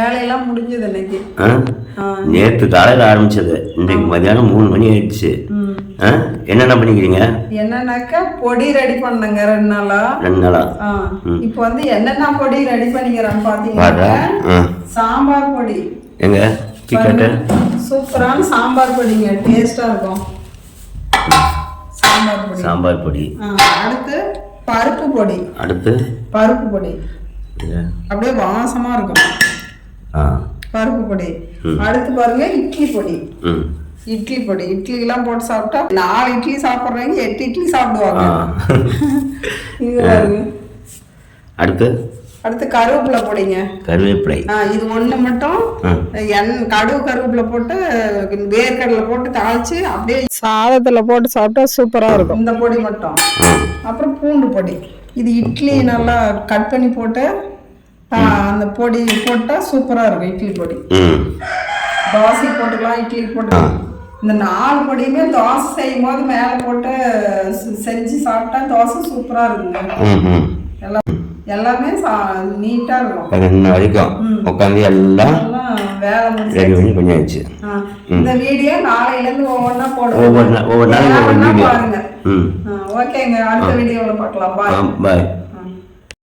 வேலையெல்லாம் முடிஞ்சது இன்னைக்கு. நேற்று காலையில் ஆரம்பிச்சது, இன்றைக்கு மதியானம் 3 மணி ஆயிடுச்சு. என்னென்ன பண்ணிக்கிறீங்க? என்னன்னாக்கா பொடி ரெடி பண்ணங்க 2 நாளா. இப்போ வந்து என்னென்ன பொடி ரெடி பண்ணிக்கிறேன்னு பாத்தீங்கன்னா சாம்பார் பொடி. எங்க சூப்பரான சாம்பார் பொடிங்க, டேஸ்டா இருக்கும் சாம்பார் பொடி. அடுத்து பருப்பு பொடி. பருப்பு பொடி அப்படியே வாசமா இருக்கும் பருப்பு பொடி. அடுத்து பாருங்க இட்லி பொடி. இட்லி பொடி, இட்லி எல்லாம் போட்டு சாப்பிட்டா 4 இட்லி சாப்பிட்றவங்க 8 இட்லி சாப்பிடுவாங்க. இது பாருங்க. அடுத்து கருவேப்பிலை பொடிங்க. கருவேப்பிலை இது ஒண்ணு மட்டும் கருவேப்பிலை போட்டு வேர்க்கடலை போட்டு தாளிச்சு அப்படியே சாதத்துல போட்டு சாப்பிட்டா சூப்பரா இருக்கும் இந்த பொடி மட்டும். அப்புறம் பூண்டு பொடி. இது இட்லி நல்லா கட் பண்ணி போட்டு அந்த பொடி போட்டா சூப்பரா இருக்கும் இட்லி பொடி. தோசை போட்டுக்கலாம், இட்லி போட்டுக்கலாம். இந்த 4 பொடியுமே தோசை செய்யும் போது மேல போட்டு செஞ்சு சாப்பிட்டா தோசை சூப்பரா இருக்குங்க. எல்லாமே நீட்டா இருக்கும். வரைக்கும் உட்காந்து எல்லாம் வேலை முடிஞ்சாச்சு. இந்த வீடியோ நாளையில இருந்து ஒவ்வொன்னா போடுவோம். ஒவ்வொரு நாள் பாருங்க. ஓகேங்க, அடுத்த வீடியோல பார்க்கலாம். பாய்.